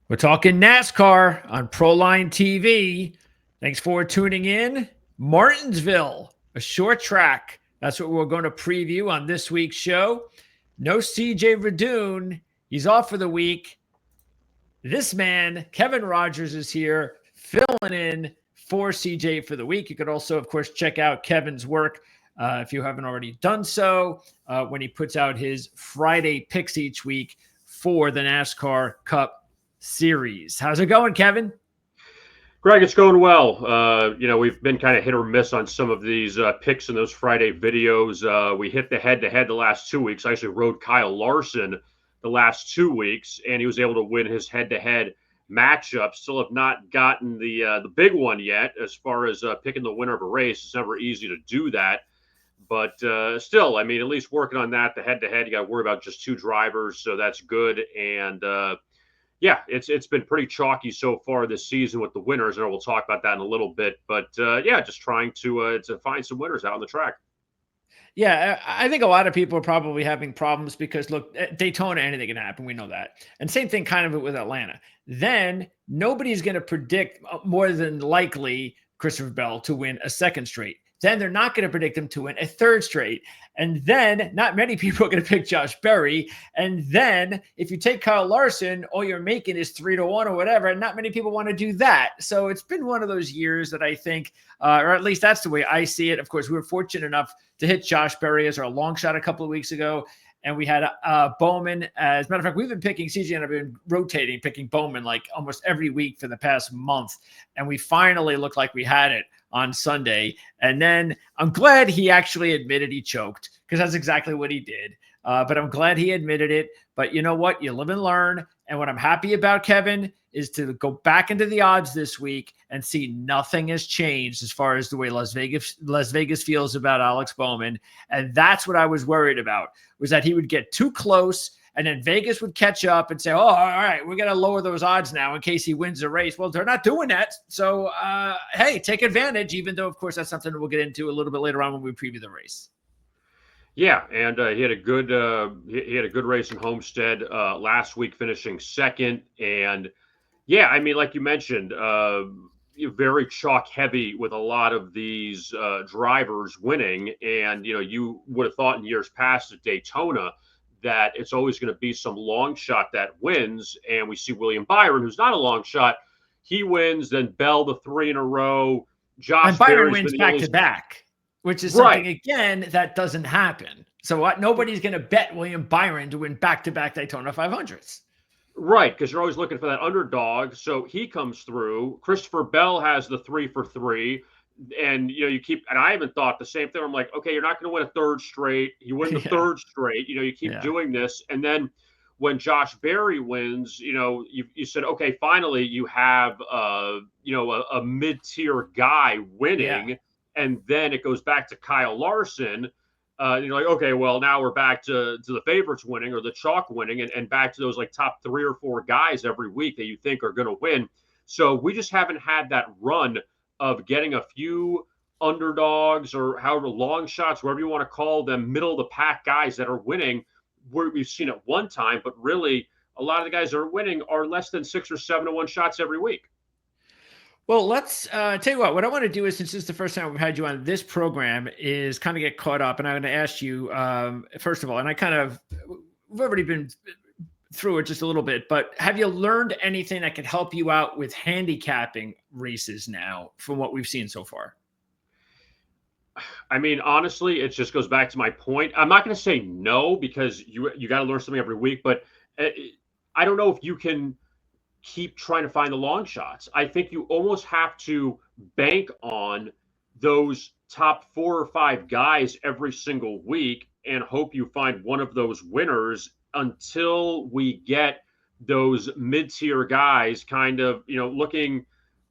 We're talking NASCAR on Proline TV. Thanks for tuning in. Martinsville, a short track. That's what we're going to preview on this week's show. No CJ Radoon. He's off for the week. This man, Kevin Rogers, is here filling in for CJ for the week. You could also, of course, check out Kevin's work if you haven't already done so when he puts out his Friday picks each week for the NASCAR Cup Series. How's it going, Kevin? Greg, it's going well. We've been kind of hit or miss on some of these picks in those Friday videos. We hit the head-to-head the last 2 weeks. I actually rode Kyle Larson the last 2 weeks, and he was able to win his head-to-head matchup. Still have not gotten the big one yet as far as picking the winner of a race. It's never easy to do that. But still, I mean, at least working on that, the head-to-head, you got to worry about just two drivers, so that's good. And yeah, it's been pretty chalky so far this season with the winners, and we'll talk about that in a little bit. But yeah, just trying to find some winners out on the track. Yeah, I think a lot of people are probably having problems because, look, at Daytona, anything can happen. We know that. And same thing kind of with Atlanta. Then nobody's going to predict more than likely Christopher Bell to win a second straight. Then they're not going to predict him to win a third straight. And then not many people are going to pick Josh Berry. And then if you take Kyle Larson, all you're making is 3-1 or whatever. And not many people want to do that. So it's been one of those years that I think, or at least that's the way I see it. Of course, we were fortunate enough to hit Josh Berry as our long shot a couple of weeks ago. And we had Bowman. As a matter of fact, we've been picking CJ and I've been rotating, picking Bowman like almost every week for the past month. And we finally looked like we had it on Sunday. And then I'm glad he actually admitted he choked because that's exactly what he did. But I'm glad he admitted it. But you know what? You live and learn. And what I'm happy about, Kevin, is to go back into the odds this week and see nothing has changed as far as the way Las Vegas feels about Alex Bowman. And that's what I was worried about, was that he would get too close and then Vegas would catch up and say, oh, all right, we're going to lower those odds now in case he wins the race. Well, they're not doing that. So, hey, take advantage, even though, of course, that's something that we'll get into a little bit later on when we preview the race. Yeah, and he had a good race in Homestead last week, finishing second. And yeah, I mean, like you mentioned, very chalk heavy with a lot of these drivers winning. And you would have thought in years past at Daytona that it's always going to be some long shot that wins. And we see William Byron, who's not a long shot. He wins, then Bell the 3 in a row. Josh and Byron Berry's wins back to back, which is something, again, that doesn't happen. So nobody's going to bet William Byron to win back-to-back Daytona 500s. Right, because you're always looking for that underdog. So he comes through. Christopher Bell has the 3 for 3. And, you keep – and I even thought the same thing. I'm like, okay, you're not going to win a third straight. You win the third straight. You keep doing this. And then when Josh Berry wins, you said, okay, finally you have, a mid-tier guy winning. Yeah. And then it goes back to Kyle Larson. You're like, okay, well, now we're back to the favorites winning or the chalk winning and back to those like top 3 or 4 guys every week that you think are going to win. So we just haven't had that run of getting a few underdogs or however long shots, whatever you want to call them, middle of the pack guys that are winning. We've seen it one time, but really a lot of the guys that are winning are less than 6 or 7-1 shots every week. Well, let's tell you what I want to do is, since this is the first time we've had you on this program, is kind of get caught up. And I'm going to ask you, first of all, and we've already been through it just a little bit, but have you learned anything that could help you out with handicapping races now from what we've seen so far? I mean, honestly, it just goes back to my point. I'm not going to say no because you got to learn something every week, but I don't know if you can keep trying to find the long shots. I think you almost have to bank on those top 4 or 5 guys every single week and hope you find one of those winners until we get those mid-tier guys kind of, looking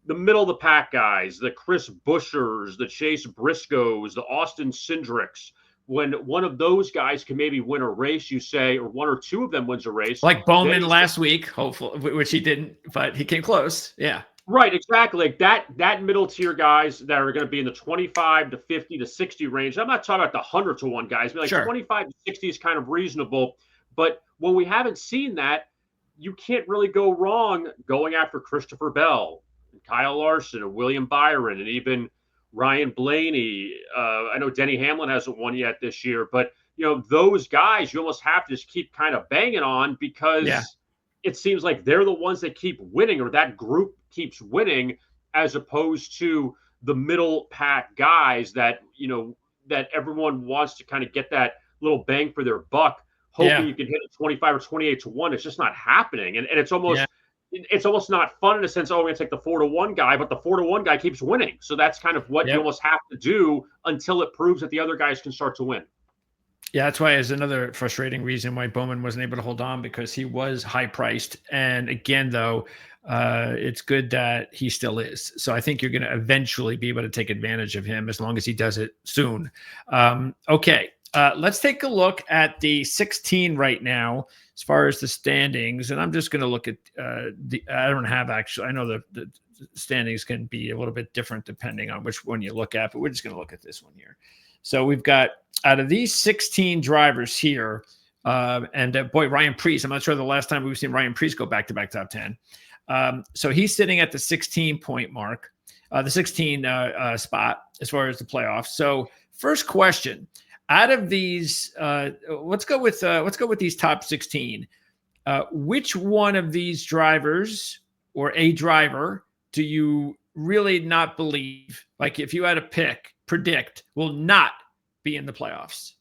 the middle of the pack guys, the Chris Buschers, the Chase Briscoes, the Austin Cindricks. When one of those guys can maybe win a race, you say, or 1 or 2 of them wins a race. Like Bowman last week, hopefully, which he didn't, but he came close. Yeah. Right, exactly. Like that middle tier guys that are going to be in the 25 to 50 to 60 range. I'm not talking about the 100 to 1 guys, but like sure. 25 to 60 is kind of reasonable. But when we haven't seen that, you can't really go wrong going after Christopher Bell, and Kyle Larson, and William Byron, and even Ryan Blaney. I know Denny Hamlin hasn't won yet this year, but those guys you almost have to just keep kind of banging on because it seems like they're the ones that keep winning, or that group keeps winning, as opposed to the middle pack guys that that everyone wants to kind of get that little bang for their buck, hoping you can hit a 25 or 28-1. It's just not happening. And it's almost not fun in a sense. Oh, we're going to take the 4-1 guy, but the 4-1 guy keeps winning. So that's kind of what you almost have to do until it proves that the other guys can start to win. Yeah, that's why is another frustrating reason why Bowman wasn't able to hold on, because he was high priced. And again, though, it's good that he still is. So I think you're going to eventually be able to take advantage of him as long as he does it soon. Okay. Let's take a look at the 16 right now as far as the standings. And I'm just going to look at I don't have actually, I know the standings can be a little bit different depending on which one you look at, but we're just going to look at this one here. So we've got out of these 16 drivers here, boy, Ryan Preece, I'm not sure the last time we've seen Ryan Preece go back-to-back top 10. So he's sitting at the 16-point mark, the 16 spot as far as the playoffs. So first question, out of these, let's go with these top 16. Which one of these drivers or a driver do you really not believe, like if you had to predict, will not be in the playoffs?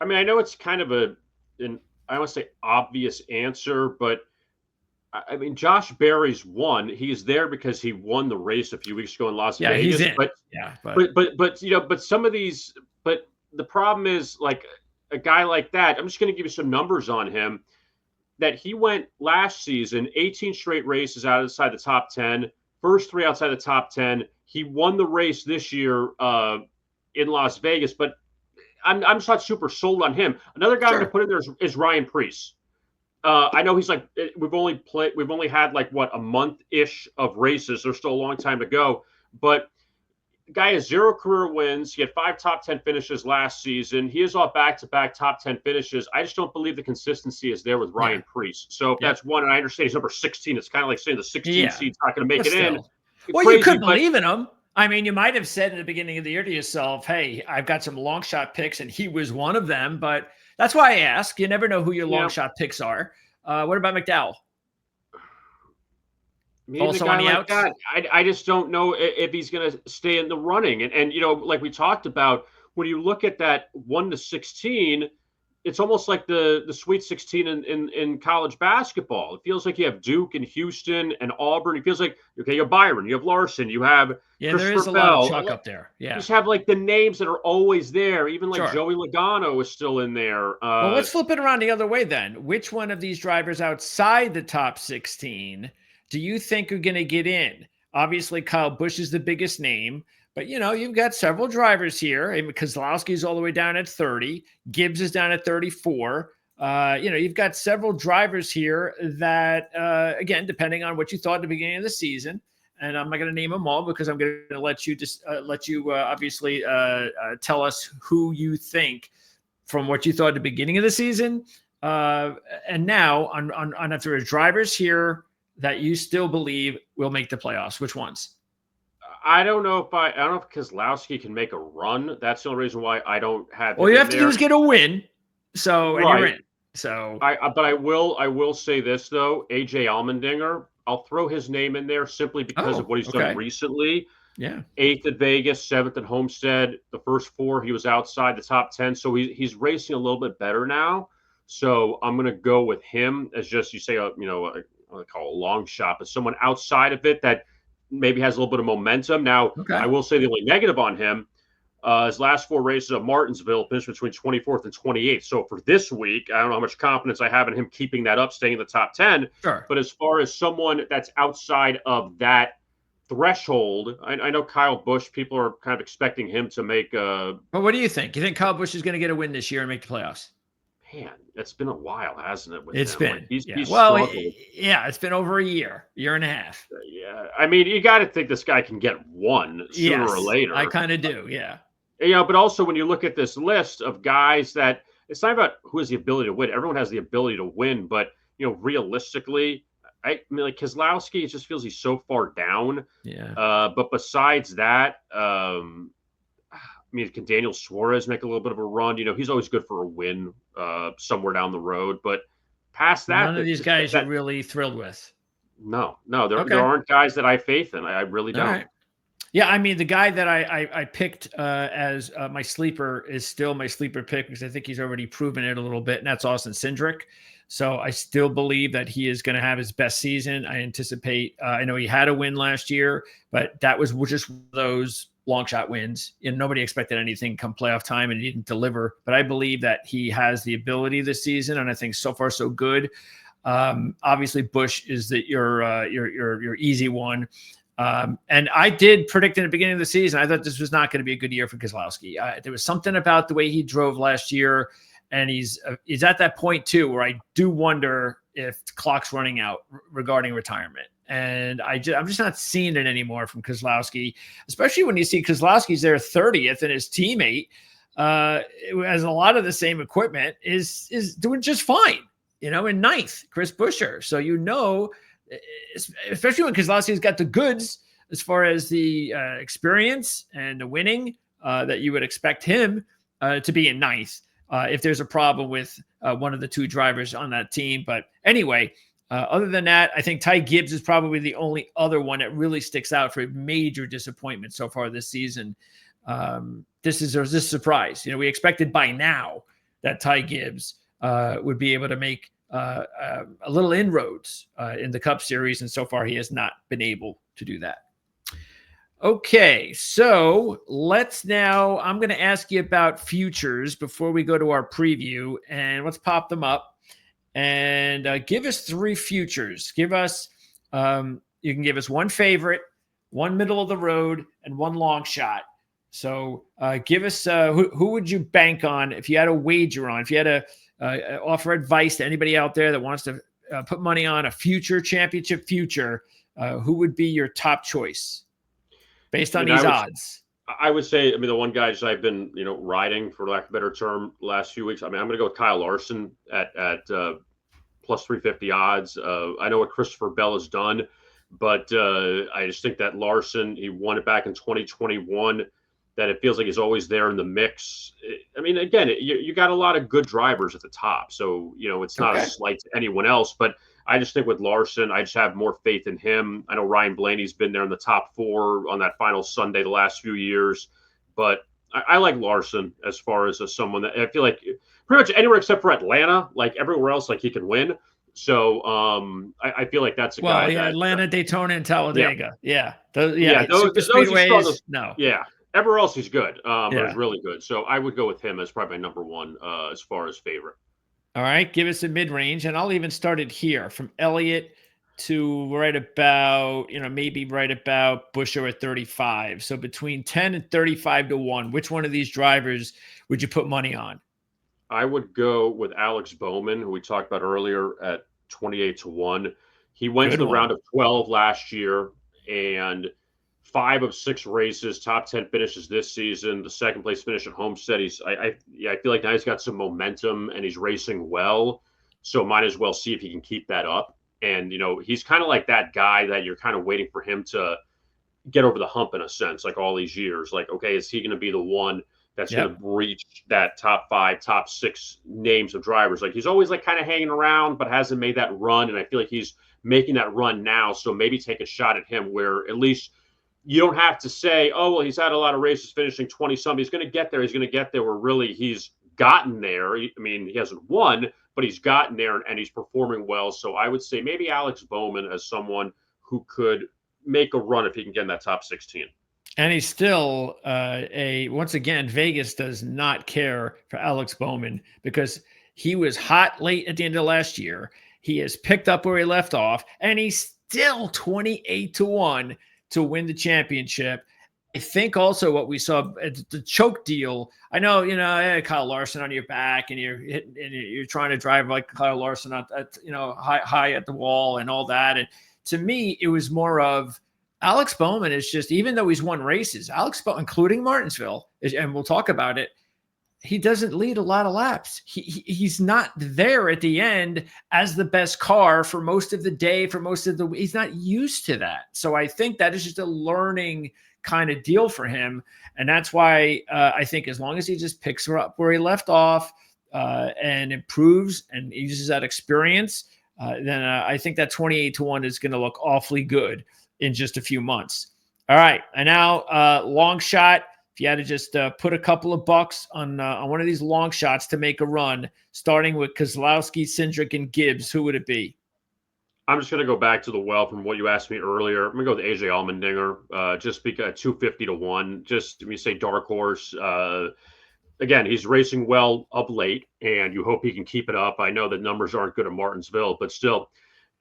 I mean, I know it's kind of I want to say obvious answer, but I mean, Josh Berry's won. He's there because he won the race a few weeks ago in Las Vegas. He's in. But some of these, but the problem is, like a guy like that, I'm just going to give you some numbers on him, that he went last season, 18 straight races outside the top 10, first 3 outside the top 10. He won the race this year in Las Vegas, but I'm just not super sold on him. Another guy I'm going to put in there is Ryan Preece. I know he's like, we've only had like a month-ish of races. There's still a long time to go, but the guy has 0 career wins. He had 5 top 10 finishes last season. He is off back-to-back top 10 finishes. I just don't believe the consistency is there with Ryan Preece. So if that's one, and I understand he's number 16, it's kind of like saying the 16 seed's not going to make it in. Well, crazy, you could believe in him. I mean, you might have said at the beginning of the year to yourself, hey, I've got some long shot picks, and he was one of them. But that's why I ask. You never know who your long shot picks are. What about McDowell? Maybe also a guy like that. I just don't know if he's going to stay in the running. And like we talked about, when you look at that 1 to 16, it's almost like the Sweet 16 in college basketball. It feels like you have Duke and Houston and Auburn. It feels like, okay, you have Byron, you have Larson, you have there is a lot of chalk up there. Yeah, you just have like the names that are always there. Even like Joey Logano is still in there. Well, let's flip it around the other way then. Which one of these drivers outside the top 16 do you think are going to get in? Obviously, Kyle Busch is the biggest name. But, you've got several drivers here. I mean, Kozlowski's all the way down at 30. Gibbs is down at 34. You've got several drivers here that, again, depending on what you thought at the beginning of the season, and I'm not going to name them all because I'm going to let you obviously tell us who you think from what you thought at the beginning of the season. And now on if there are drivers here that you still believe will make the playoffs, which ones? I don't know if Kozlowski can make a run. That's the only reason why I don't have. Well, you have to do is get a win, and you're in. So, but I will say this though, AJ Allmendinger, I'll throw his name in there simply because of what he's done recently. Yeah, 8th at Vegas, 7th at Homestead. The first 4 he was outside the top 10, so he's racing a little bit better now. So I'm going to go with him as just I call a long shot, but someone outside of it that maybe has a little bit of momentum. Now, I will say the only negative on him, his last 4 races at Martinsville finished between 24th and 28th. So for this week, I don't know how much confidence I have in him keeping that up, staying in the top 10. Sure. But as far as someone that's outside of that threshold, I know Kyle Busch, people are kind of expecting him to make a... Well, what do you think? You think Kyle Busch is going to get a win this year and make the playoffs? Man, it's been a while, hasn't it? It's him? been. Like he's it's been over a year and a half. Yeah, I mean, you got to think this guy can get one sooner or later. I kind of do, yeah. But also when you look at this list of guys that it's not about who has the ability to win. Everyone has the ability to win, but realistically, I mean, like Keselowski, it just feels he's so far down. Yeah. But besides that, I mean, can Daniel Suarez make a little bit of a run? He's always good for a win somewhere down the road. But past that, None of these guys you're really thrilled with. No, there Okay. aren't guys that I have faith in. I really don't. All right. Yeah, I mean, the guy that I picked as my sleeper is still my sleeper pick because I think he's already proven it a little bit, and that's Austin Cindric. So I still believe that he is going to have his best season. I anticipate. I know he had a win last year, but that was just one of those long shot wins. Nobody expected anything come playoff time, and he didn't deliver. But I believe that he has the ability this season, and I think so far so good. Obviously, Busch is your easy one. And I did predict in the beginning of the season, I thought this was not going to be a good year for Keselowski. There was something about the way he drove last year, and he's at that point too, where I do wonder if the clock's running out regarding retirement. And I'm just not seeing it anymore from Keselowski, especially when you see Keselowski's there 30th and his teammate, who has a lot of the same equipment, is doing just fine, in ninth, Chris Buescher. So, especially when Keselowski's got the goods as far as the experience and the winning, that you would expect him to be in ninth if there's a problem with one of the two drivers on that team. But anyway, other than that, I think Ty Gibbs is probably the only other one that really sticks out for major disappointment so far this season. This is a surprise. We expected by now that Ty Gibbs would be able to make a little inroads in the Cup Series, and so far he has not been able to do that. Okay, so I'm going to ask you about futures before we go to our preview, and let's pop them up and give us 3 futures. Give us, you can give us one favorite, one middle of the road, and one long shot. So give us, who would you bank on if you had a wager on, if you had a offer advice to anybody out there that wants to put money on a future championship future, who would be your top choice based on these odds? I would say, the one guy I've been, riding, for lack of a better term, last few weeks. I'm going to go with Kyle Larson at plus 350 odds. I know what Christopher Bell has done, but I just think that Larson, he won it back in 2021. That it feels like he's always there in the mix. Again, you got a lot of good drivers at the top. So, it's not a slight to anyone else, but I just think with Larson, I just have more faith in him. I know Ryan Blaney's been there in the top 4 on that final Sunday the last few years, but I like Larson as far as someone that I feel like pretty much anywhere except for Atlanta, like everywhere else, like he can win. So I feel like that's a guy. Yeah, Atlanta, Daytona, and Talladega. Yeah. Those Speedways, no. Yeah. Everywhere else he's good. He's really good. So I would go with him as probably my number one as far as favorite. All right. Give us a mid-range, and I'll even start it here from Elliott to right about, maybe right about Buescher at 35. So between 10 and 35 to 1, which one of these drivers would you put money on? I would go with Alex Bowman, who we talked about earlier, at 28 to 1. He went to the round of 12 last year, and 5 of 6 races, top 10 finishes this season. The second place finish at Homestead. I feel like now he's got some momentum and he's racing well. So might as well see if he can keep that up. And, he's kind of like that guy that you're kind of waiting for him to get over the hump in a sense, like all these years. Like, okay, is he going to be the one that's going to reach that top 5, top 6 names of drivers? Like, he's always like kind of hanging around, but hasn't made that run. And I feel like he's making that run now. So maybe take a shot at him where at least you don't have to say, oh, well, he's had a lot of races finishing 20-something. He's going to get there. He's going to get there where really he's gotten there. He hasn't won, but he's gotten there and he's performing well. So I would say maybe Alex Bowman as someone who could make a run if he can get in that top 16. And he's still once again, Vegas does not care for Alex Bowman because he was hot late at the end of last year. He has picked up where he left off, and he's still 28 to 1 to win the championship. I think also what we saw at the choke deal, I know, Kyle Larson on your back and you're trying to drive like Kyle Larson at high at the wall and all that. And to me, it was more of Alex Bowman is just, even though he's won races, Alex Bowman, including Martinsville, and we'll talk about it, he doesn't lead a lot of laps. He's not there at the end as the best car for most of the day, for most of the he's not used to that. So I think that is just a learning kind of deal for him. And that's why I think as long as he just picks her up where he left off and improves and uses that experience, then I think that 28-1 is going to look awfully good in just a few months. All right. And now long shot. If you had to just put a couple of bucks on one of these long shots to make a run, starting with Keselowski, Cindric, and Gibbs, who would it be? I'm just going to go back to the well from what you asked me earlier. I'm going to go with AJ Allmendinger, just because 250-1. Just when you say dark horse, again, he's racing well of late, and you hope he can keep it up. I know the numbers aren't good at Martinsville, but still,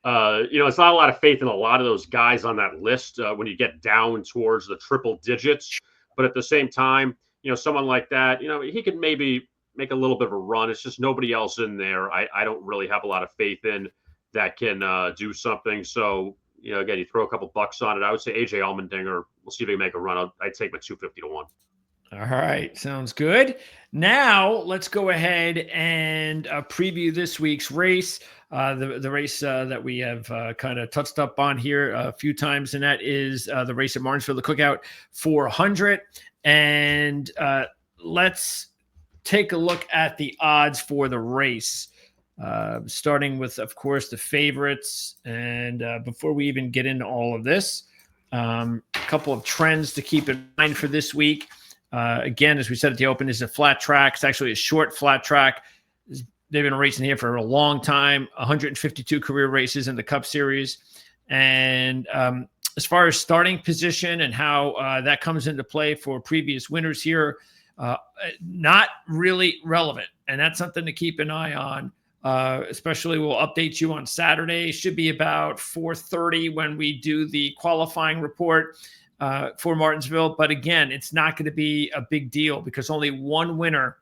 it's not a lot of faith in a lot of those guys on that list when you get down towards the triple digits. But at the same time, someone like that, he could maybe make a little bit of a run. It's just nobody else in there. I don't really have a lot of faith in that can do something. So, again, you throw a couple bucks on it. I would say AJ Allmendinger. We'll see if he can make a run. I'd take him at 250-1. All right. Sounds good. Now let's go ahead and preview this week's race. The race that we have kind of touched up on here a few times, and that is the race at Martinsville, the Cookout 400. And let's take a look at the odds for the race, starting with, of course, the favorites. And before we even get into all of this, a couple of trends to keep in mind for this week. Again, as we said at the open, is a flat track. It's actually a short flat track. They've been racing here for a long time, 152 career races in the Cup Series. And as far as starting position and how that comes into play for previous winners here, not really relevant. And that's something to keep an eye on. Especially we'll update you on Saturday. Should be about 4:30 when we do the qualifying report for Martinsville. But again, it's not going to be a big deal because only one winner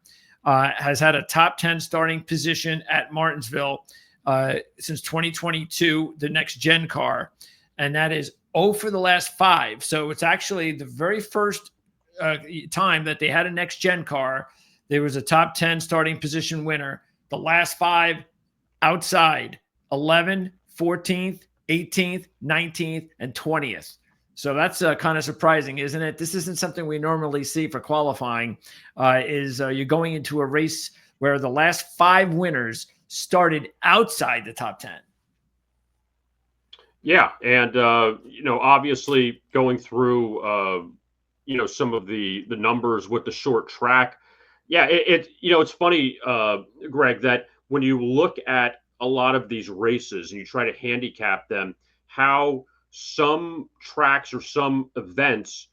has had a top 10 starting position at Martinsville since 2022, the next gen car. And that is 0 for the last 5. So it's actually the very first time that they had a next gen car. There was a top 10 starting position winner. The last 5 outside 11th, 14th, 18th, 19th, and 20th. So that's kind of surprising, isn't it? This isn't something we normally see for qualifying, you're going into a race where the last 5 winners started outside the top 10. Yeah. And, obviously going through, some of the numbers with the short track. Yeah, it's funny, Greg, that when you look at a lot of these races and you try to handicap them, how some tracks or some events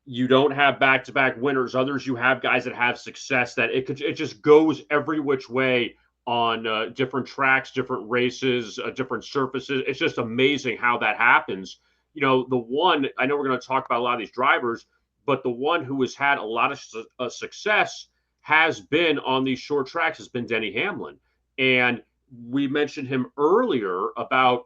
you don't have back-to-back winners. Others you have guys that have success that it just goes every which way on different tracks, different races, different surfaces. It's just amazing how that happens. The one, I know we're going to talk about a lot of these drivers, but the one who has had a lot of success has been on these short tracks has been Denny Hamlin. And we mentioned him earlier about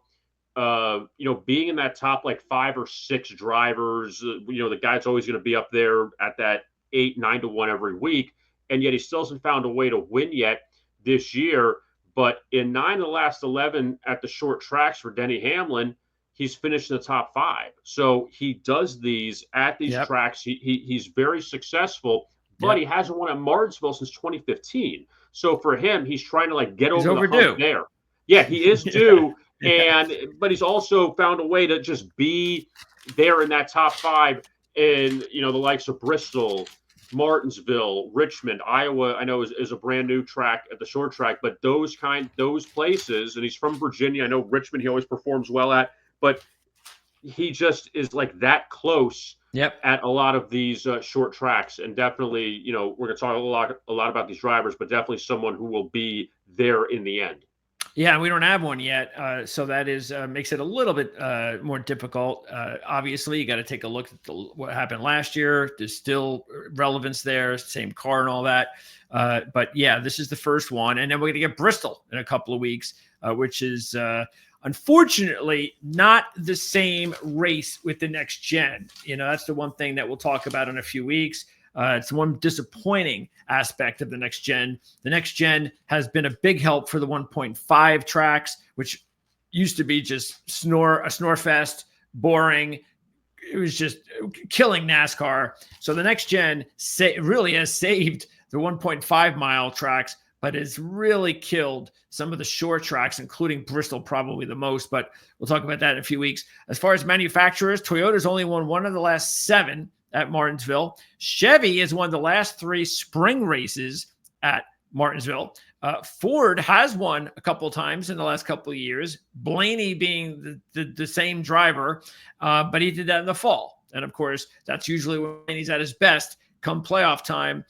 being in that top like 5 or 6 drivers, the guy's always going to be up there at that 8-9-1 every week. And yet he still hasn't found a way to win yet this year. But in 9 of the last 11 at the short tracks for Denny Hamlin, he's finished in the top 5. So he does these at these tracks. He's very successul, but he hasn't won at Martinsville since 2015. So for him, he's trying to get over the hump there. Yeah, he is due. But he's also found a way to just be there in that top 5 in, the likes of Bristol, Martinsville, Richmond, Iowa, I know is a brand new track at the short track, but those places, and he's from Virginia. I know Richmond, he always performs well at, but he just is that close at a lot of these short tracks. And definitely, we're going to talk a lot about these drivers, but definitely someone who will be there in the end. Yeah, we don't have one yet, so that is makes it a little bit more difficult. Obviously, you got to take a look at what happened last year. There's still relevance there, same car and all that. But yeah, this is the first one, and then we're going to get Bristol in a couple of weeks, which is unfortunately not the same race with the next gen. That's the one thing that we'll talk about in a few weeks. It's one disappointing aspect of the next gen. The next gen has been a big help for the 1.5 tracks, which used to be just a snore fest, boring. It was just killing NASCAR. So the next gen really has saved the 1.5 mile tracks, but it's really killed some of the short tracks, including Bristol probably the most, but we'll talk about that in a few weeks. As far as manufacturers, Toyota's only won one of the last 7 at Martinsville. Chevy has won the last 3 spring races at Martinsville. Ford has won a couple of times in the last couple of years, Blaney being the same driver, but he did that in the fall. And of course, that's usually when he's at his best come playoff time.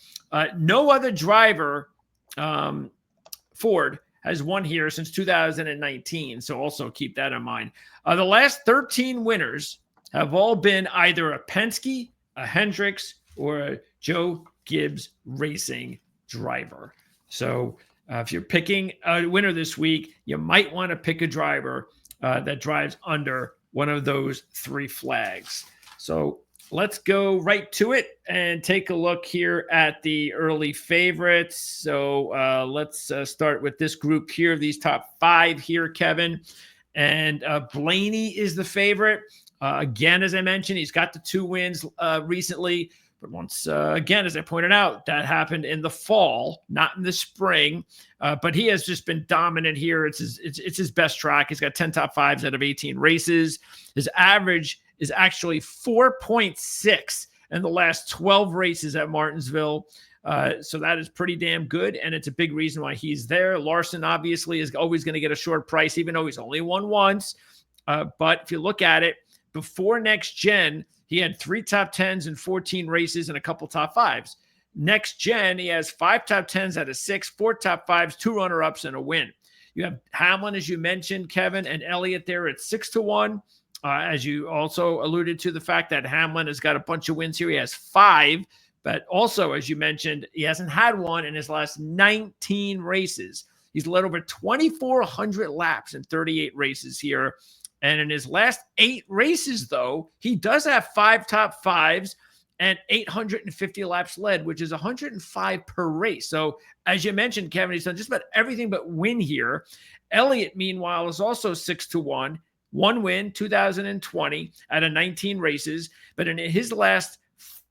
No other driver, Ford, has won here since 2019. So also keep that in mind. The last 13 winners have all been either a Penske, a Hendricks, or a Joe Gibbs Racing driver. So if you're picking a winner this week, you might want to pick a driver that drives under one of those 3 flags. So let's go right to it and take a look here at the early favorites. So let's start with this group here, these top 5 here, Kevin. And Blaney is the favorite. Again, as I mentioned, he's got the 2 wins recently. But once again, as I pointed out, that happened in the fall, not in the spring. But he has just been dominant here. It's his best track. He's got 10 top 5s out of 18 races. His average is actually 4.6 in the last 12 races at Martinsville. So that is pretty damn good, and it's a big reason why he's there. Larson obviously is always going to get a short price, even though he's only won once. But if you look at it, before next gen, he had 3 top 10s in 14 races and a couple top 5s. Next gen, he has 5 top 10s out of 6, 4 top 5s, 2 runner-ups, and a win. You have Hamlin, as you mentioned, Kevin, and Elliott there at 6-1. As you also alluded to, the fact that Hamlin has got a bunch of wins here. He has 5, but also, as you mentioned, he hasn't had one in his last 19 races. He's led over 2,400 laps in 38 races here. And in his last 8 races, though, he does have 5 top 5s and 850 laps led, which is 105 per race. So as you mentioned, Kevin, he's done just about everything but win here. Elliott, meanwhile, is also 6-1. 1 win, 2020 out of 19 races. But in his last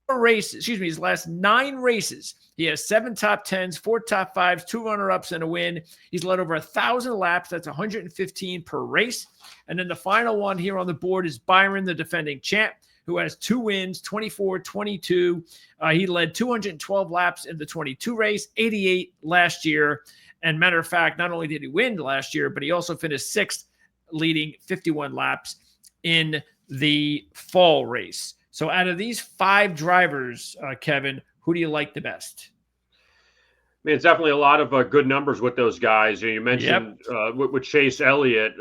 9 races, he has 7 top 10s, 4 top 5s, 2 runner-ups, and a win. He's led over 1,000 laps. That's 115 per race. And then the final one here on the board is Byron, the defending champ, who has 2 wins, 24-22. He led 212 laps in the 22 race, 88 last year. And matter of fact, not only did he win last year, but he also finished 6th, leading 51 laps in the fall race. So out of these 5 drivers, Kevin, who do you like the best? I mean, it's definitely a lot of good numbers with those guys. You mentioned with Chase Elliott,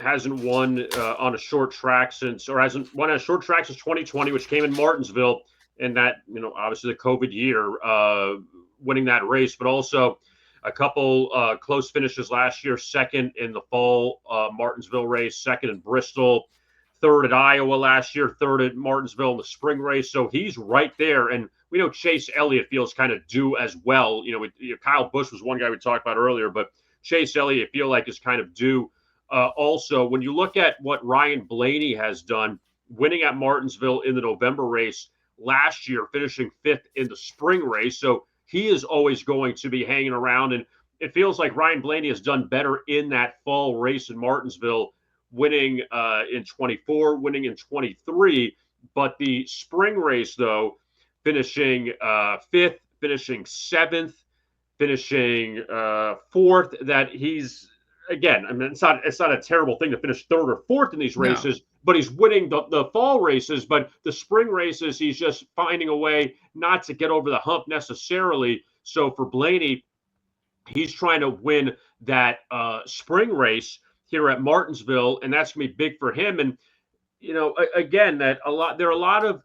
hasn't won on a short track hasn't won on a short track since 2020, which came in Martinsville, and that, obviously the COVID year, winning that race, but also a couple close finishes last year, 2nd in the fall Martinsville race, 2nd in Bristol, 3rd at Iowa last year, 3rd at Martinsville in the spring race. So he's right there. And we know Chase Elliott feels kind of due as well. Kyle Busch was one guy we talked about earlier, but Chase Elliott, I feel like, is kind of due also. When you look at what Ryan Blaney has done, winning at Martinsville in the November race last year, finishing 5th in the spring race. So he is always going to be hanging around. And it feels like Ryan Blaney has done better in that fall race in Martinsville, winning in 24, winning in 23. But the spring race, though, finishing 5th, finishing 7th, finishing 4th, that he's, again, I mean, it's not a terrible thing to finish 3rd or 4th in these races, but he's winning the fall races. But the spring races, he's just finding a way not to get over the hump necessarily. So for Blaney, he's trying to win that spring race here at Martinsville, and that's going to be big for him. And, again, there are a lot of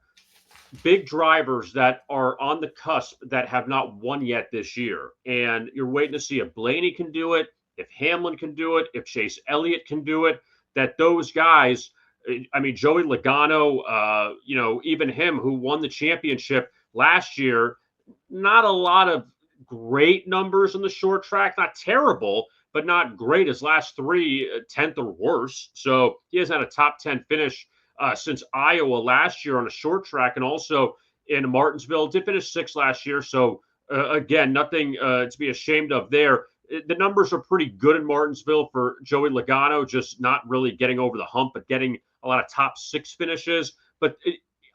big drivers that are on the cusp that have not won yet this year. And you're waiting to see if Blaney can do it, if Hamlin can do it, if Chase Elliott can do it, that those guys, I mean, Joey Logano, even him, who won the championship last year. Not a lot of great numbers in the short track, not terrible, but not great. His last three, 10th or worse. So he hasn't had a top 10 finish since Iowa last year on a short track, and also in Martinsville. Did finish sixth last year. So again, nothing to be ashamed of there. The numbers are pretty good in Martinsville for Joey Logano, just not really getting over the hump, but getting a lot of top six finishes. But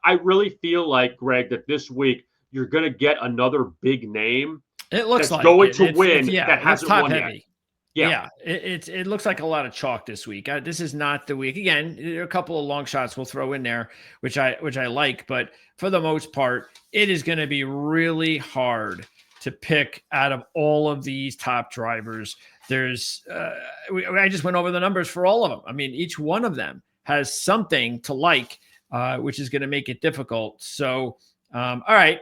I really feel like, Greg, that this week you're going to get another big name. It looks that's like going to win that hasn't won heavy. yet. It looks like a lot of chalk this week. This is not the week. Again, there are a couple of long shots we'll throw in there, which I like, but for the most part, it is going to be really hard to pick out of all of these top drivers. There's, I just went over the numbers for all of them. I mean, each one of them has something to like, which is going to make it difficult. So, all right.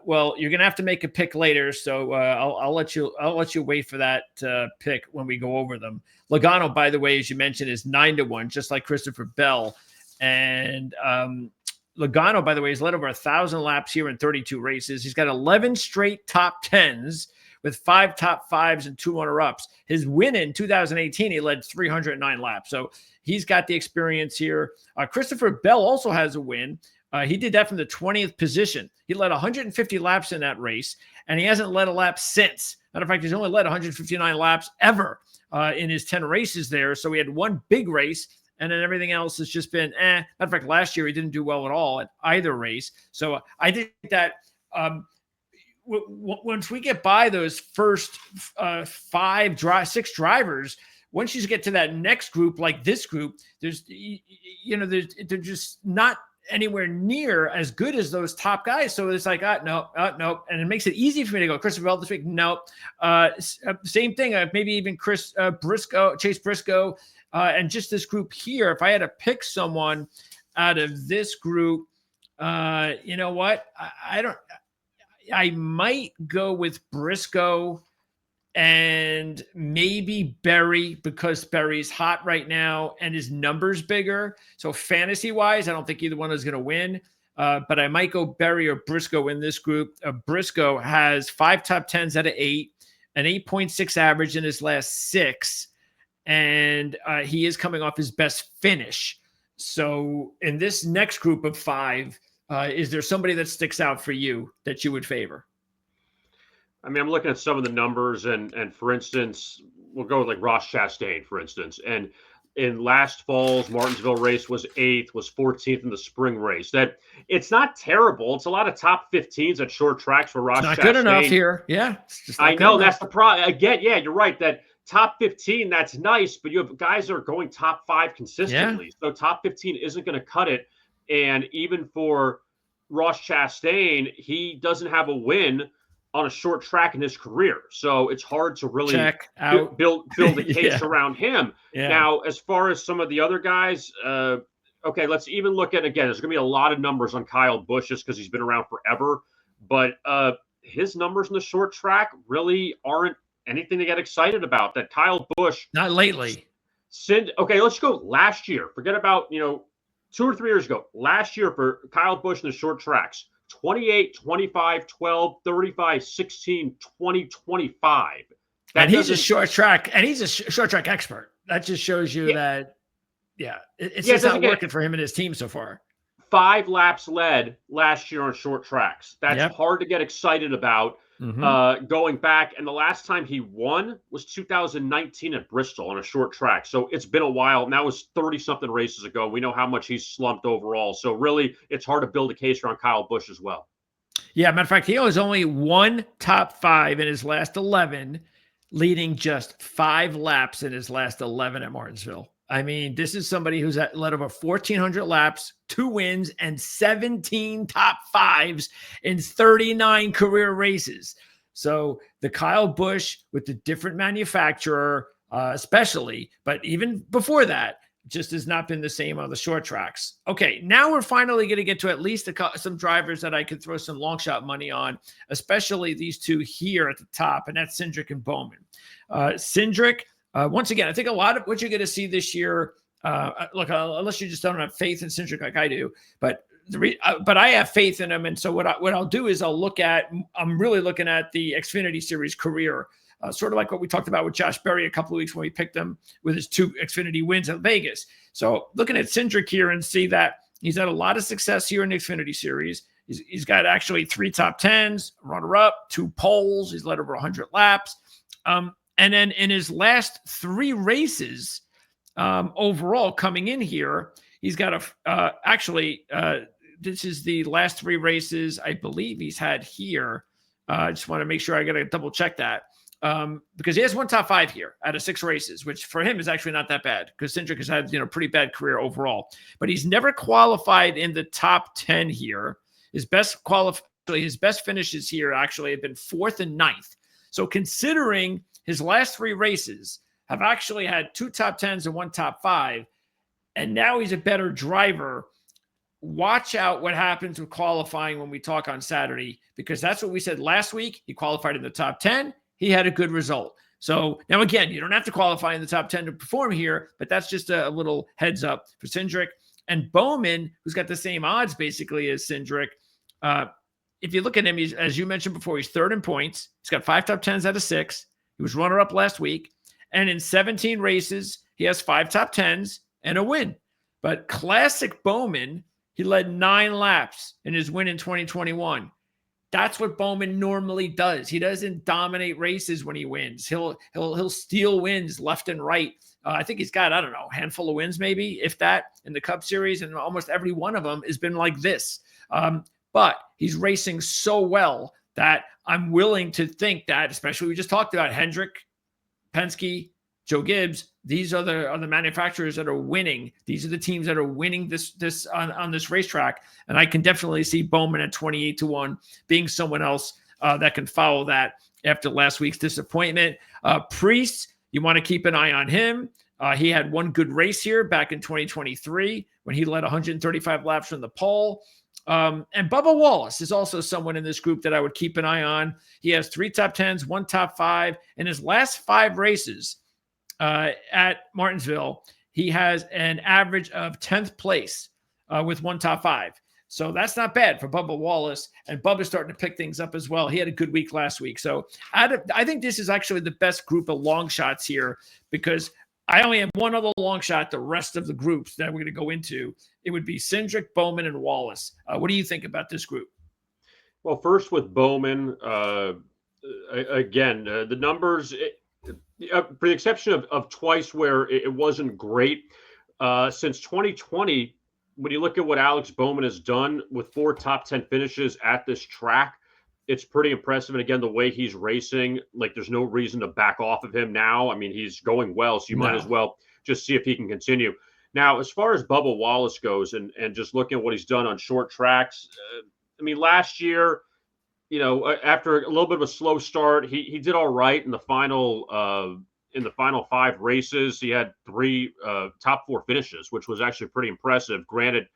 Well, you're going to have to make a pick later. So I'll let you wait for that pick when we go over them. Logano, by the way, as you mentioned, is 9-1, just like Christopher Bell. And Logano, by the way, has led over 1,000 laps here in 32 races. He's got 11 straight top 10s with 5 top 5s and 2 runner-ups. His win in 2018, he led 309 laps. So he's got the experience here. Christopher Bell also has a win. He did that from the 20th position. He led 150 laps in that race, and he hasn't led a lap since. Matter of fact, he's only led 159 laps ever in his 10 races there. So he had one big race, and then everything else has just been Matter of fact, last year he didn't do well at all at either race. So I think that once we get by those first 6 drivers, once you get to that next group, like this group, they're just not anywhere near as good as those top guys. So it's like, no. And it makes it easy for me to go, Christopher Bell this week. No. Same thing. Maybe even Chase Briscoe, and just this group here. If I had to pick someone out of this group, you know what? I might go with Briscoe and maybe Berry, because Berry's hot right now and his number's bigger. So fantasy-wise, I don't think either one is going to win. But I might go Berry or Briscoe in this group. Briscoe has 5 top 10s out of 8, an 8.6 average in his last 6, and he is coming off his best finish. So in this next group of 5, is there somebody that sticks out for you that you would favor? I mean, I'm looking at some of the numbers, and for instance, we'll go with like Ross Chastain, for instance. And in last fall's Martinsville race was 8th, was 14th in the spring race. That it's not terrible. It's a lot of top 15s at short tracks for Ross Chastain. Not good enough here. Yeah. I know that's the problem. Again, yeah, you're right. That top 15, that's nice, but you have guys that are going top 5 consistently. Yeah. So top 15 isn't going to cut it. And even for Ross Chastain, he doesn't have a win on a short track in his career. So it's hard to really build a case around him. Yeah. Now, as far as some of the other guys, okay, let's even look at, again, there's going to be a lot of numbers on Kyle Busch just because he's been around forever. But his numbers in the short track really aren't anything to get excited about. That Kyle Busch. Not lately. Okay, let's go last year. Forget about, 2 or 3 years ago. Last year for Kyle Busch in the short tracks. 28, 25, 12, 35, 16, 20, 25. And he's a short track expert. That just shows you that, it's just not working for him and his team so far. 5 laps led last year on short tracks. That's hard to get excited about going back. And the last time he won was 2019 at Bristol on a short track. So it's been a while. And that was 30-something races ago. We know how much he's slumped overall. So really, it's hard to build a case around Kyle Busch as well. Yeah, matter of fact, he has only 1 top 5 in his last 11, leading just 5 laps in his last 11 at Martinsville. I mean, this is somebody who's led over 1,400 laps, 2 wins, and 17 top 5s in 39 career races. So the Kyle Busch with the different manufacturer, especially, but even before that, just has not been the same on the short tracks. Okay, now we're finally going to get to at least some drivers that I could throw some long shot money on, especially these 2 here at the top, and that's Cindric and Bowman. Cindric, once again, I think a lot of what you're going to see this year, look, unless you just don't have faith in Cindric like I do, but but I have faith in him. And so what I'll do is I'm really looking at the Xfinity Series career, sort of like what we talked about with Josh Berry a couple of weeks when we picked him with his 2 Xfinity wins at Vegas. So looking at Cindric here and see that he's had a lot of success here in the Xfinity Series. He's got actually 3 top 10s, runner-up, 2 poles. He's led over 100 laps. And then in his last 3 races overall coming in here, he's got this is the last 3 races I believe he's had here. I just want to make sure I got to double check that. Because he has 1 top 5 here out of 6 races, which for him is actually not that bad because Cindric has had, pretty bad career overall, but he's never qualified in the top 10 here. His best finishes here actually have been 4th and 9th. So considering his last 3 races have actually had 2 top 10s and 1 top 5, and now he's a better driver, watch out what happens with qualifying when we talk on Saturday, because that's what we said last week. He qualified in the top 10. He had a good result. So now, again, you don't have to qualify in the top 10 to perform here, but that's just a little heads up for Cindric. And Bowman, who's got the same odds basically as Cindric, if you look at him, as you mentioned before, he's 3rd in points. He's got 5 top 10s out of 6. He was runner-up last week. And in 17 races, he has 5 top 10s and a win. But classic Bowman, he led 9 laps in his win in 2021. That's what Bowman normally does. He doesn't dominate races when he wins. He'll steal wins left and right. I think he's got, a handful of wins maybe, if that, in the Cup Series, and almost every one of them has been like this. But he's racing so well that I'm willing to think that, especially we just talked about Hendrick, Penske, Joe Gibbs, these are the manufacturers that are winning. These are the teams that are winning this on this racetrack. And I can definitely see Bowman at 28-1 being someone else that can follow that after last week's disappointment. Priest, you want to keep an eye on him. He had 1 good race here back in 2023 when he led 135 laps from the pole. And Bubba Wallace is also someone in this group that I would keep an eye on. He has 3 top 10s, 1 top 5. In his last 5 races at Martinsville, he has an average of 10th place with 1 top 5. So that's not bad for Bubba Wallace. And Bubba's starting to pick things up as well. He had a good week last week. So I think this is actually the best group of long shots here, because I only have one other long shot. The rest of the groups that we're going to go into, it would be Cindric, Bowman, and Wallace. What do you think about this group? Well, first with Bowman, again, the numbers, for the exception of twice where it wasn't great, since 2020, when you look at what Alex Bowman has done with 4 top 10 finishes at this track, it's pretty impressive. And again, the way he's racing, like, there's no reason to back off of him now. I mean, he's going well, so you might as well just see if he can continue. Now, as far as Bubba Wallace goes, and just looking at what he's done on short tracks, I mean, last year, after a little bit of a slow start, he did all right in the final 5 races. He had 3 top 4 finishes, which was actually pretty impressive. Granted,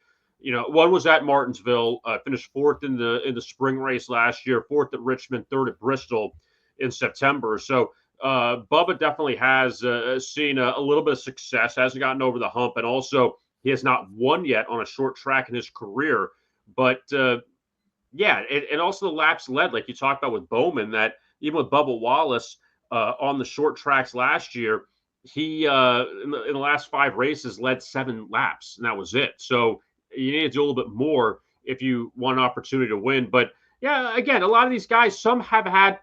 one was at Martinsville, finished 4th in the spring race last year, 4th at Richmond, 3rd at Bristol in September. So Bubba definitely has seen a little bit of success, hasn't gotten over the hump, and also he has not won yet on a short track in his career. But and also the laps led, like you talked about with Bowman, that even with Bubba Wallace on the short tracks last year, he in the last 5 races led 7 laps, and that was it. So you need to do a little bit more if you want an opportunity to win. But yeah, again, a lot of these guys, some have had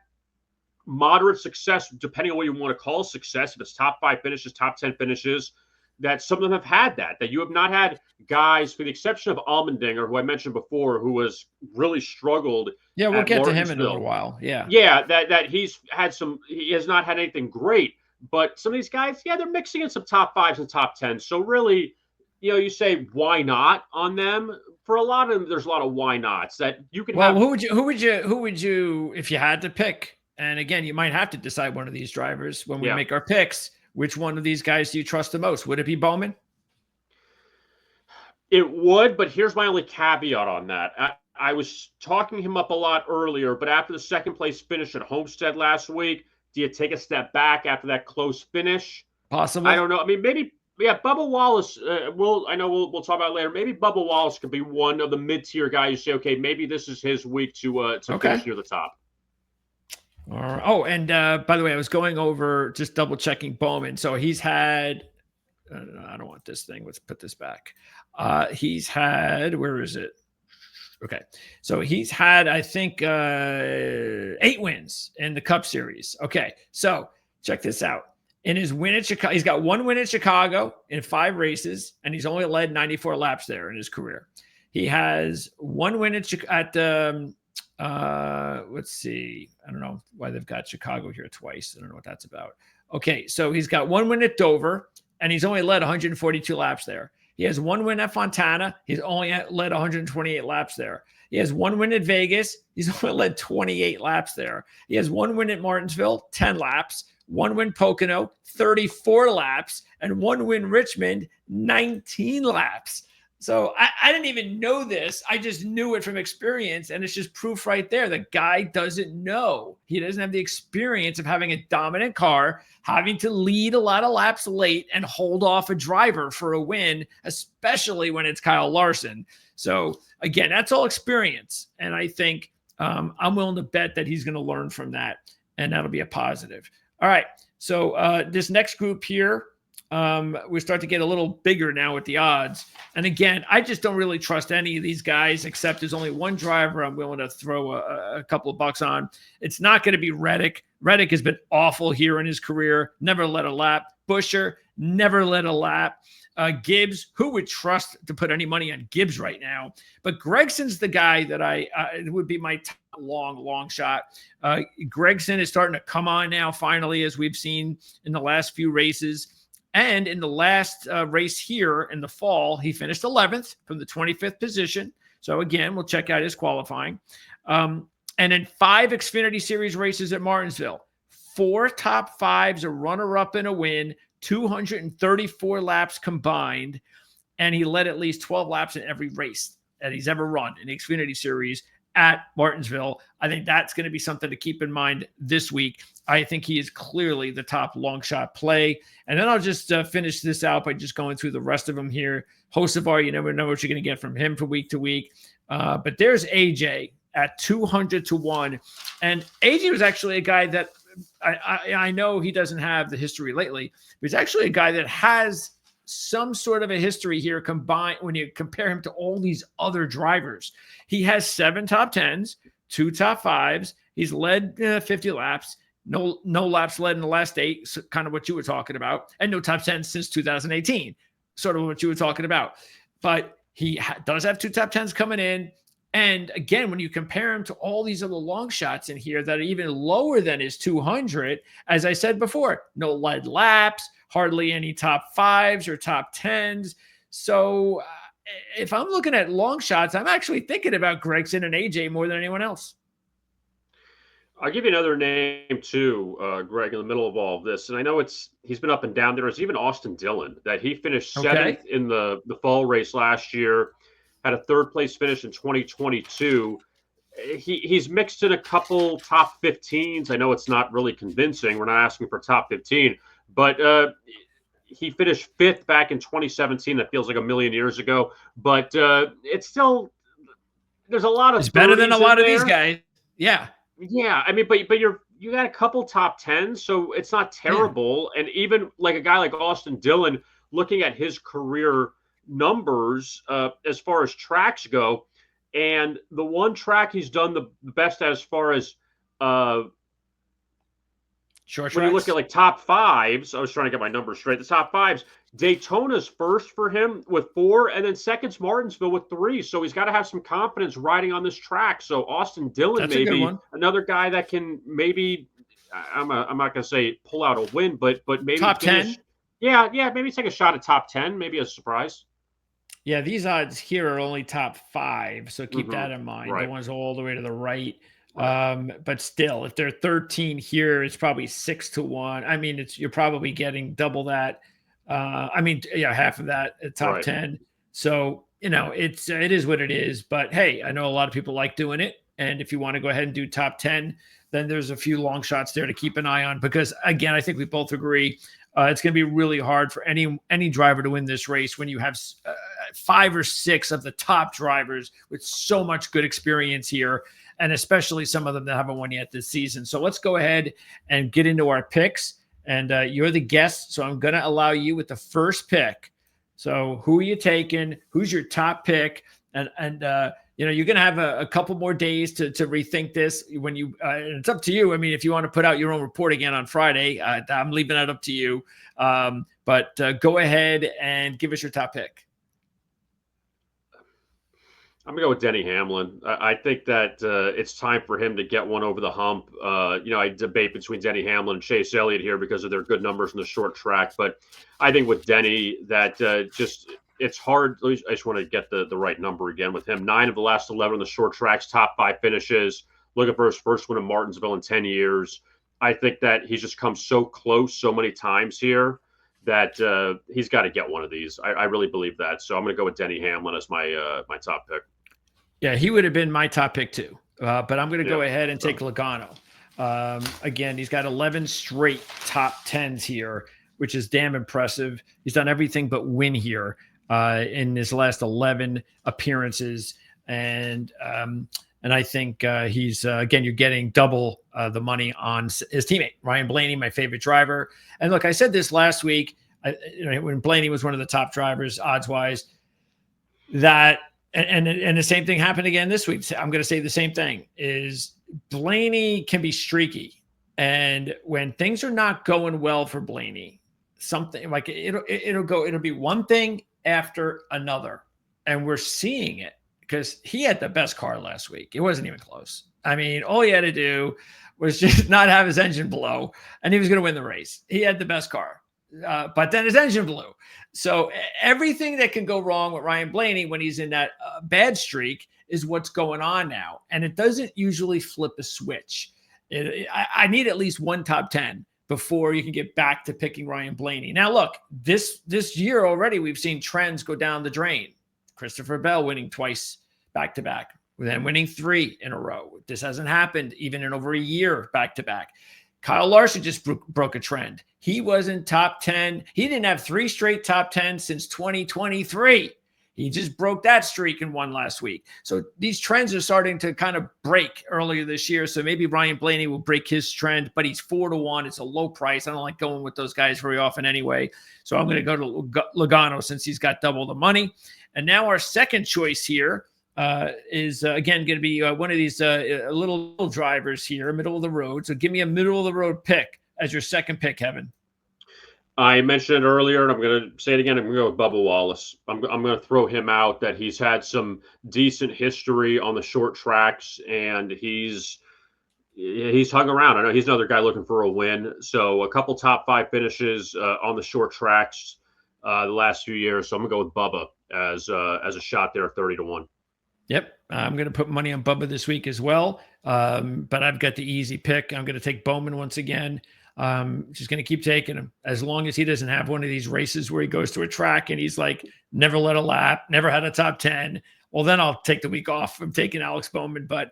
moderate success, depending on what you want to call success. If it's top 5 finishes, top 10 finishes, that some of them have had that you have not had guys, for the exception of Allmendinger, who I mentioned before, who has really struggled. Yeah, we'll get to him in a little while. Yeah, that he has not had anything great. But some of these guys, they're mixing in some top 5s and top 10s. So really, you say why not on them? For a lot of them, there's a lot of why nots that you could have. Who would you, if you had to pick? And again, you might have to decide one of these drivers when we make our picks. Which one of these guys do you trust the most? Would it be Bowman? It would, but here's my only caveat on that. I was talking him up a lot earlier, but after the 2nd place finish at Homestead last week, do you take a step back after that close finish? Possibly. I don't know. I mean, maybe Yeah, Bubba Wallace. I know we'll talk about it later. Maybe Bubba Wallace could be one of the mid-tier guys. You say, okay, maybe this is his week to Okay. finish near the top. All right. Oh, and by the way, I was going over just double checking Bowman. So he's had. I don't want this thing. Let's put this back. He's had. Where is it? Okay. So he's had, I think, 8 wins in the Cup Series. Okay. So check this out. In his win at Chicago, he's got 1 win at Chicago in 5 races, and he's only led 94 laps there in his career. He has 1 win at let's see. I don't know why they've got Chicago here twice. I don't know what that's about. Okay. So he's got 1 win at Dover, and he's only led 142 laps there. He has 1 win at Fontana. He's only led 128 laps there. He has 1 win at Vegas. He's only led 28 laps there. He has 1 win at Martinsville, 10 laps. 1 win Pocono, 34 laps. And 1 win Richmond, 19 laps. So I didn't even know this. I just knew it from experience. And it's just proof right there. The guy doesn't know. He doesn't have the experience of having a dominant car, having to lead a lot of laps late and hold off a driver for a win, especially when it's Kyle Larson. So again, that's all experience. And I think I'm willing to bet that he's going to learn from that. And that'll be a positive. All right. So this next group here, we start to get a little bigger now with the odds. And again, I just don't really trust any of these guys, except there's only one driver I'm willing to throw a couple of bucks on. It's not going to be Reddick. Reddick has been awful here in his career. Never led a lap. Busher never led a lap. Gibbs, who would trust to put any money on Gibbs right now? But Gregson's the guy that it would be my top long shot. Gregson is starting to come on now, finally, as we've seen in the last few races. And in the last race here in the fall, he finished 11th from the 25th position. So again, we'll check out his qualifying. And in 5 Xfinity Series races at Martinsville, 4 top 5s, a runner-up and a win, 234 laps combined, and he led at least 12 laps in every race that he's ever run in the Xfinity Series at Martinsville. I think that's going to be something to keep in mind this week. I think he is clearly the top long shot play. And then I'll just finish this out by just going through the rest of them here. Hocevar, you never know what you're going to get from him from week to week. But there's AJ at 200 to 1. And AJ was actually a guy that I know he doesn't have the history lately, but he's actually a guy that has some sort of a history here combined when you compare him to all these other drivers. He has 7 top 10s, 2 top 5s. He's led 50 laps. No laps led in the last 8, so kind of what you were talking about, and no top 10s since 2018, sort of what you were talking about. But he does have 2 top 10s coming in. And again, when you compare him to all these other long shots in here that are even lower than his 200, as I said before, no led laps, hardly any top 5s or top 10s. So if I'm looking at long shots, I'm actually thinking about Gregson and AJ more than anyone else. I'll give you another name too, Greg, in the middle of all of this. And I know he's been up and down. There was even Austin Dillon that he finished 7th in the fall race last year, had a 3rd place finish in 2022. He's mixed in a couple top 15s. I know it's not really convincing. We're not asking for top 15, but he finished 5th back in 2017. That feels like a million years ago, but it's still, there's a lot of, it's better than a lot of these guys. Yeah. Yeah, I mean, but you got a couple top 10s, so it's not terrible. Yeah. And even like a guy like Austin Dillon, looking at his career numbers as far as tracks go, and the one track he's done the best as far as short when tracks. You look at like top 5s, I was trying to get my numbers straight. The top 5s, Daytona's first for him with 4, and then second's Martinsville with 3. So he's got to have some confidence riding on this track. So Austin Dillon may be another guy that can maybe, I'm not going to say pull out a win, but maybe top 10. Yeah, maybe take a shot at top 10, maybe a surprise. Yeah, these odds here are only top 5, so keep that in mind. Right. The ones all the way to the right. But still, if they're 13 here, it's probably 6 to 1. I mean, you're probably getting double that. Half of that at top 10. So, it is what it is. But hey, I know a lot of people like doing it. And if you want to go ahead and do top 10, then there's a few long shots there to keep an eye on. Because again, I think we both agree It's going to be really hard for any driver to win this race when you have 5 or 6 of the top drivers with so much good experience here, and especially some of them that haven't won yet this season. So let's go ahead and get into our picks. And you're the guest, so I'm going to allow you with the first pick. So who are you taking? Who's your top pick? And you're going to have a couple more days to rethink this. When you, it's up to you. I mean, if you want to put out your own report again on Friday, I'm leaving that up to you. But go ahead and give us your top pick. I'm going to go with Denny Hamlin. I think that it's time for him to get one over the hump. I debate between Denny Hamlin and Chase Elliott here because of their good numbers in the short track. But I think with Denny, that it's hard. I just want to get the right number again with him. 9 of the last 11 on the short tracks, top 5 finishes. Looking for his first win in Martinsville in 10 years. I think that he's just come so close so many times here that he's got to get one of these. I really believe that. So I'm going to go with Denny Hamlin as my top pick. Yeah, he would have been my top pick too. But I'm going to go ahead and take Logano. Again, he's got 11 straight top 10s here, which is damn impressive. He's done everything but win here in his last 11 appearances. And I think he's, again, you're getting double the money on his teammate, Ryan Blaney, my favorite driver. And look, I said this last week, when Blaney was one of the top drivers, odds-wise, that and the same thing happened again this week. I'm going to say the same thing, is Blaney can be streaky. And when things are not going well for Blaney, something like it'll be one thing after another. And we're seeing it because he had the best car last week. It wasn't even close. I mean, all he had to do was just not have his engine blow, and he was going to win the race. He had the best car. But then his engine blew. So everything that can go wrong with Ryan Blaney when he's in that bad streak is what's going on now. And it doesn't usually flip a switch. I need at least one top 10 before you can get back to picking Ryan Blaney. Now, look, this year already, we've seen trends go down the drain. Christopher Bell winning twice back-to-back, then winning 3 in a row. This hasn't happened even in over a year back-to-back. Kyle Larson just broke a trend. He wasn't top 10. He didn't have 3 straight top 10 since 2023. He just broke that streak and won last week. So these trends are starting to kind of break earlier this year. So maybe Ryan Blaney will break his trend, but he's 4-1. It's a low price. I don't like going with those guys very often anyway. So I'm going to go to Logano since he's got double the money. And now our second choice here is again going to be one of these little drivers here, middle of the road. So give me a middle of the road pick as your second pick, Kevin. I mentioned it earlier, and I'm going to say it again. I'm going to go with Bubba Wallace. I'm going to throw him out. That he's had some decent history on the short tracks, and he's hung around. I know he's another guy looking for a win. So a couple top 5 finishes on the short tracks the last few years. So I'm going to go with Bubba as a shot there, 30-1. Yep. I'm going to put money on Bubba this week as well. But I've got the easy pick. I'm going to take Bowman once again. Just going to keep taking him as long as he doesn't have one of these races where he goes to a track and he's like, never led a lap, never had a top 10. Well, then I'll take the week off from taking Alex Bowman. But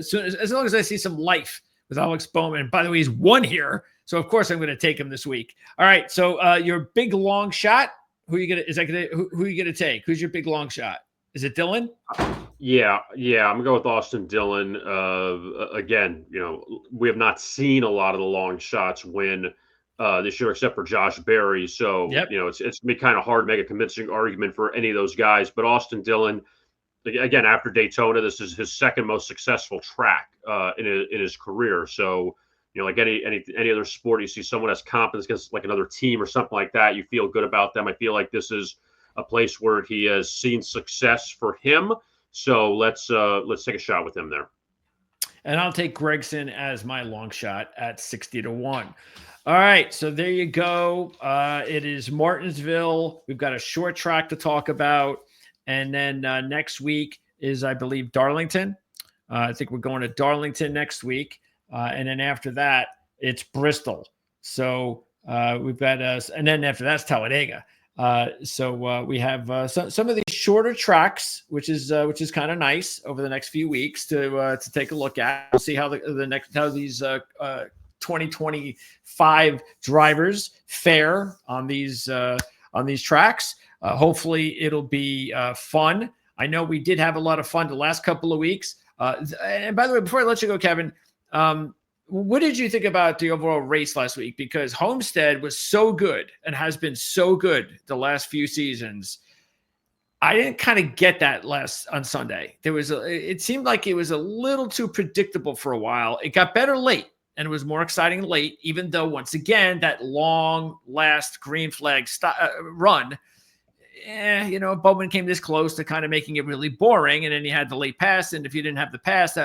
so as long as I see some life with Alex Bowman, by the way, he's won here. So of course I'm going to take him this week. All right. So your big long shot, who are you going to take? Who's your big long shot? Is it Dylan? Yeah. I'm gonna go with Austin Dillon. Again, we have not seen a lot of the long shots win this year, except for Josh Berry. So it's gonna be kind of hard to make a convincing argument for any of those guys. But Austin Dillon, again, after Daytona, this is his second most successful track in his career. So like any other sport, you see someone has confidence against like another team or something like that, you feel good about them. I feel like this is a place where he has seen success for him. So let's take a shot with him there. And I'll take Gregson as my long shot at 60-1. All right. So there you go. It is Martinsville. We've got a short track to talk about. And then next week is, I believe, Darlington. I think we're going to Darlington next week. And then after that, it's Bristol. So we've got and then after that's Talladega. So we have some of these shorter tracks, which is kind of nice over the next few weeks to take a look at. We'll see how how these 2025 drivers fare on these tracks. Hopefully it'll be fun. I know we did have a lot of fun the last couple of weeks. And by the way, before I let you go, Kevin, what did you think about the overall race last week? Because Homestead was so good and has been so good the last few seasons. I didn't kind of get that on Sunday. It seemed like it was a little too predictable for a while. It got better late and it was more exciting late, even though once again, that long last green flag run, Bowman came this close to kind of making it really boring. And then you had the late pass. And if you didn't have the pass,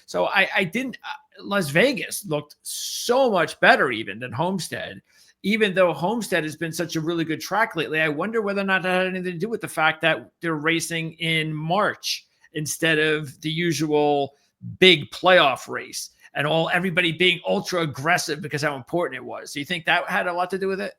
so I didn't, Las Vegas looked so much better even than Homestead. Even though Homestead has been such a really good track lately, I wonder whether or not that had anything to do with the fact that they're racing in March instead of the usual big playoff race and everybody being ultra aggressive because how important it was. Do you think that had a lot to do with it?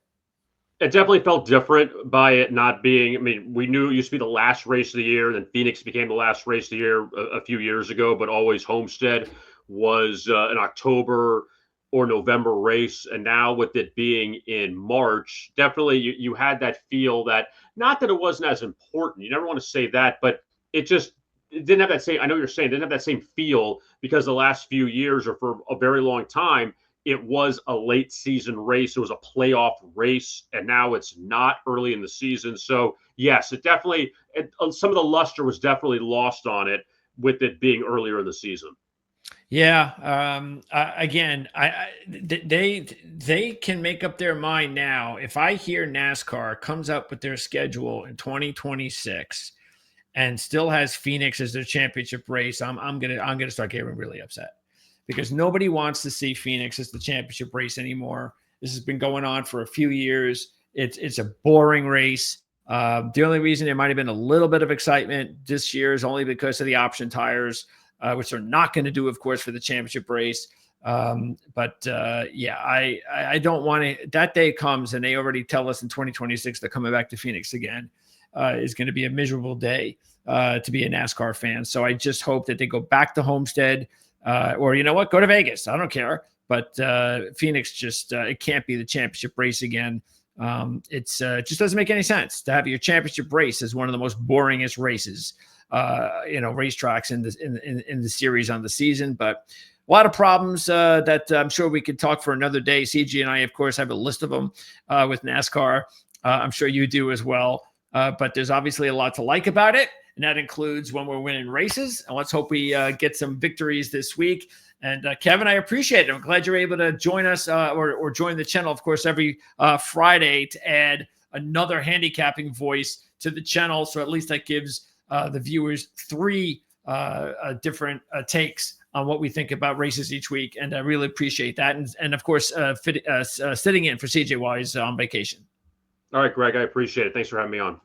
It definitely felt different by it not being, we knew it used to be the last race of the year, then Phoenix became the last race of the year a few years ago, but always Homestead was an October or November race. And now with it being in March, definitely you had that feel that, not that it wasn't as important, you never want to say that, but it didn't have that same, I know you're saying, didn't have that same feel because the last few years or for a very long time, it was a late season race. It was a playoff race, and now it's not early in the season. So yes, some of the luster was definitely lost on it with it being earlier in the season. Yeah. Again, they can make up their mind now. If I hear NASCAR comes up with their schedule in 2026 and still has Phoenix as their championship race, I'm gonna start getting really upset because nobody wants to see Phoenix as the championship race anymore. This has been going on for a few years. It's a boring race. The only reason there might have been a little bit of excitement this year is only because of the option tires. Which they're not going to do, of course, for the championship race. I don't want to. That day comes, and they already tell us in 2026 they're coming back to Phoenix again. Is going to be a miserable day to be a NASCAR fan. So I just hope that they go back to Homestead, or you know what, go to Vegas. I don't care. But Phoenix just it can't be the championship race again. It just doesn't make any sense to have your championship race as one of the most boringest races. Racetracks in the series on the season, but a lot of problems that I'm sure we could talk for another day. CG and I, of course, have a list of them with NASCAR. I'm sure you do as well. But there's obviously a lot to like about it, and that includes when we're winning races. And let's hope we get some victories this week. And Kevin, I appreciate it. I'm glad you're able to join us or join the channel, of course, every Friday to add another handicapping voice to the channel. So at least that gives the viewers three different takes on what we think about races each week. And I really appreciate that. And of course, sitting in for CJ while he's on vacation. All right, Greg, I appreciate it. Thanks for having me on.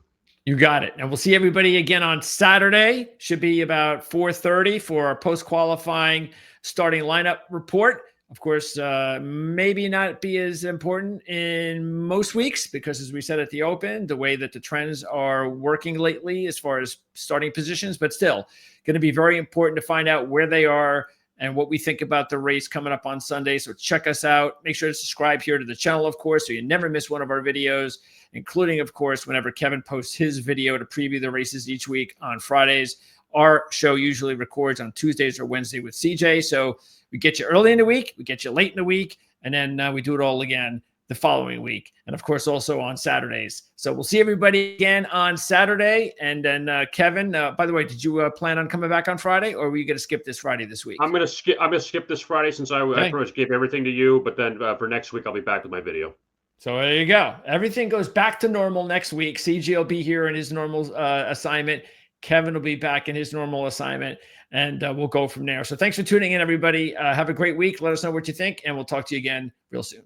You got it. And we'll see everybody again on Saturday. Should be about 4:30 for our post-qualifying starting lineup report. Of course, maybe not be as important in most weeks because, as we said at the Open, the way that the trends are working lately as far as starting positions, but still going to be very important to find out where they are and what we think about the race coming up on Sunday. So check us out. Make sure to subscribe here to the channel, of course, so you never miss one of our videos, including, of course, whenever Kevin posts his video to preview the races each week on Fridays. Our show usually records on Tuesdays or Wednesday with CJ. So we get you early in the week, we get you late in the week, and then we do it all again the following week. And of course, also on Saturdays. So we'll see everybody again on Saturday. And then Kevin, by the way, did you plan on coming back on Friday, or were you going to skip this Friday this week? I'm going to skip this Friday since I pretty much gave everything to you. But then for next week, I'll be back with my video. So there you go. Everything goes back to normal next week. CJ will be here in his normal assignment. Kevin will be back in his normal assignment, and we'll go from there. So thanks for tuning in, everybody. Have a great week. Let us know what you think, and we'll talk to you again real soon.